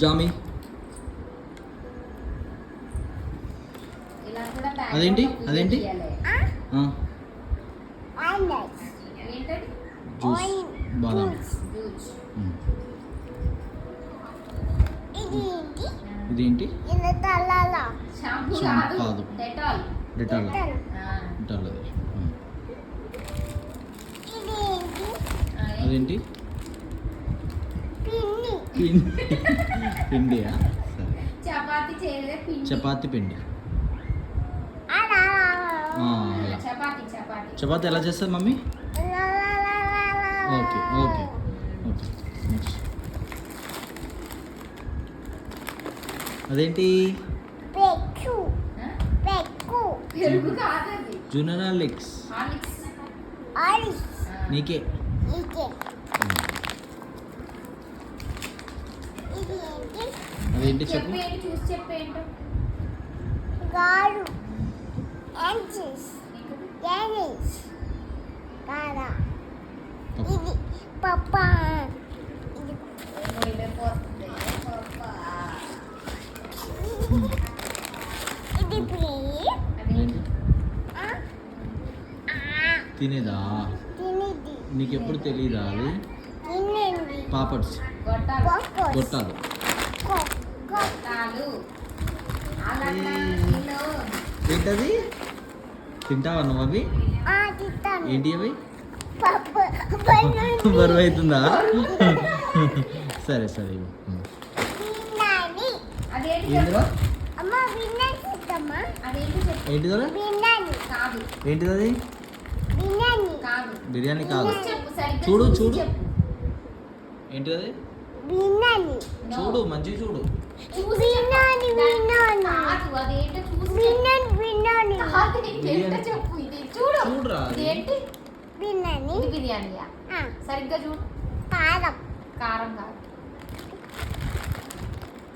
Jamie. అదేంటి అదేంటి juice బాదం. ఇదేంటి షాంపూ కాదు, డెటాల్. డెటాల్ అది. అదేంటి పిండియా? చపాతి పిండి. చపాతి ఎలా చేస్తుంది mummy? Okay okay okay. Next అదేంటి? Junior Horlicks. నీకే. అదేంటి చెప్పు. ఇది పప్పా. ఇది తినేదా? నీకు ఎప్పుడు తెలీదా అది? పాపడ్స్, గొట్టాలు. ఏంటది? తింటావా నువ్వు అవి? ఏంటి అవి? బరువు అవుతుందా? సరే సరే. ఏంటిదా? ఏంటిదా? ఏంటిది అది? బిర్యానీ కాదు. చూడు చూడు. ఏంటిది అది? చూడు మంచిగా చూడు. చూడురా. బిర్యానీయా? సరిగ్గా చూడు. కారం. కారం కాదు.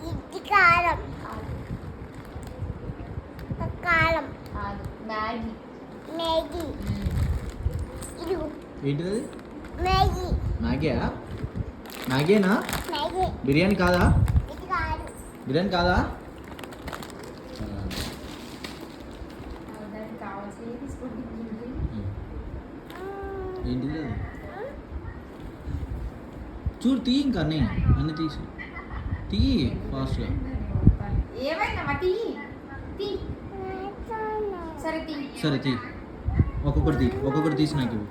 ఇది కారం. కారం కాదు. మ్యాగీ. మ్యాగీ. ఇది ఏంటిది? మ్యాగీ. మ్యాగీయా? మ్యాగీనా? మ్యాగీ. బిర్యానీ కాదా? ఇది కాదు. బిర్యానీ కాదా? ఏంటిది? చూడు తీ. ఇంకా అన్నీ తీసి తీ ఫాస్ట్గా. సరే తీ. ఒక్కొక్కటి తీసి నాకు ఇవ్వు.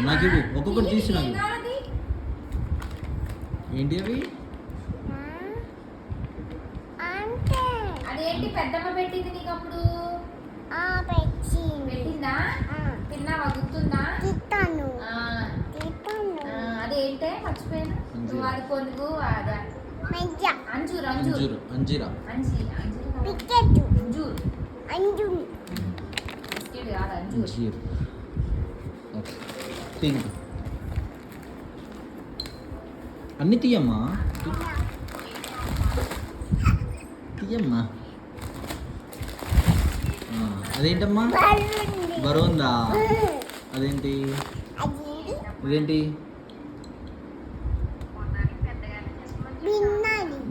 నాకు ఇవ్వు. ఒక్కొక్కటి తీసి నాకు ఇవ్వు. ఏంటి అవి? అదేంటి పెద్దమ్మ పెట్టింది నీకు అప్పుడు? పెట్టిందా? తిన్నావా? గుర్తుందా? అదేంటే మర్చిపోయాను. నువ్వు అది కొనుగు. అంజూరు అంజూరు అంజీరా. అంజూరు అంజీర్. ఓకే తీయండి. అన్నీ తీయమ్మా. తీయమ్మా. అదేంటమ్మా? బరువు ఉందా? అదేంటి? ఇదేంటి?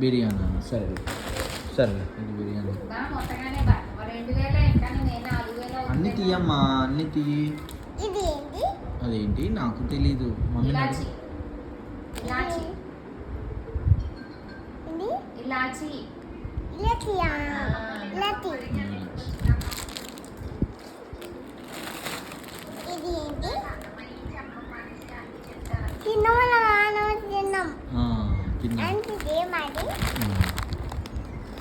బిర్యానీ. సరే సరే. ఇది బిర్యానీ. అన్నీ తీయమ్మా. అన్నీ తీయి. అదేంటి? నాకు తెలీదు. మమ్మీ ఇలాచి.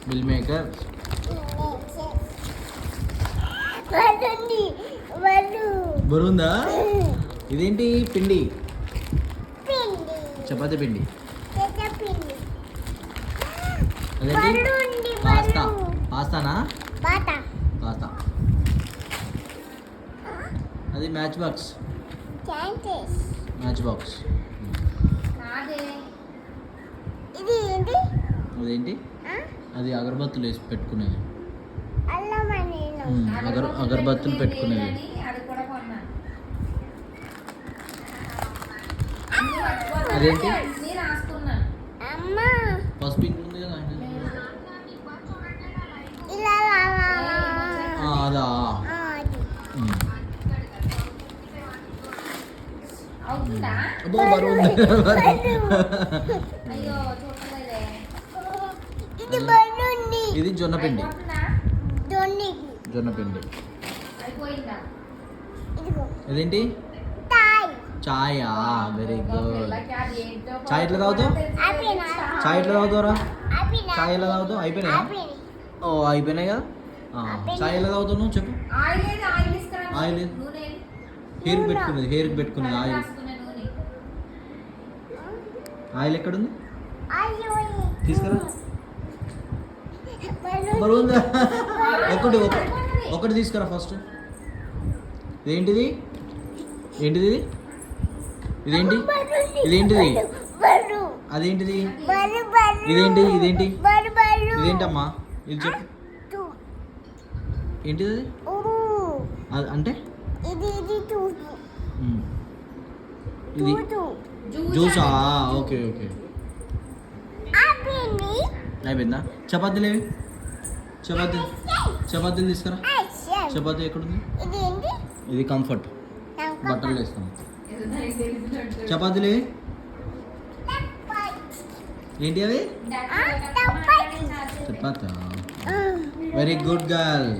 Meal maker. బరువుందా? ఇదేంటి? పిండి. చపాతి పిండి. అదేంటి? పాస్తా. పాస్తానా? పాస్తా. అది మ్యాచ్ బాక్స్. Match box. అదేంటి? అది అగరబత్తులు వేసి పెట్టుకునేది. అగరబత్తులు పెట్టుకునేది. అదేంటి? అమ్మా అబ్బో బరువు ఉంది. అయ్యో చూడలేదే. ఇది బరుంది. ఇది జొన్న పిండి. అయిపోతుందా? దొన్నికి. జొన్న పిండి. అయిపోయిందా? ఇదిగో. ఇదేంటి? తాయ్. చాయా, వెరీ గుడ్. పిల్లకి అది ఏంటో చాయ్ ఎట్లా తాగుతావు? అయిపోయినా? చాయ్ ఎట్లా తాగుతావురా? అయిపోయినా? చాయ్ ఎలా తాగుతావు? అయిపోయినాయా? అయిపోయింది. ఓ అయిపోయినాయి కదా. చాయ్ ఎలా తాగుతావు నువ్వు చెప్పు. ఆయిల్ ఏది? ఆయిల్ తీసుకురా. ఆయిల్ ఏది? నూనె ఏది? హెయిర్కి పెట్టుకునేది, హెయిర్కి పెట్టుకునేది ఆయిల్. రాసుకునే నూనె. ఆయిల్ ఎక్కడుంది? అయ్యో. తీసుకురా. బరుంది. బరువు ఉందా? ఒకటి తీసుకురా ఫస్ట్. ఇదేంటిది? ఏంటిది ఇది? ఇదేంటి? ఇదేంటిది? బరు. అదేంటిది? బరు బరు. ఇదేంటి? ఇదేంటి? బరు బరు. ఇదేంటమ్మా? ఇది చెప్పు. టూ. ఏంటిది అది? ఊ. అంటే ఇది టూటు. మ్. ఇది టూటు. జ్యూసా? Okay okay. అయిపోయింది. అయిపోయిందా? చపాతీలు ఏవి? చపాతీలు తీసుకురా. యాక్షన్. చపాతీ ఎక్కడుంది? ఇది ఏంటి? ఇది కంఫర్ట్, నాకు బట్టలు వేస్తాం. ఏదో దానికి తెలిసినట్టు. చపాతీలు ఏవి? ఏంటి అవి? డాక్టర్ చపాతా. Very good girl.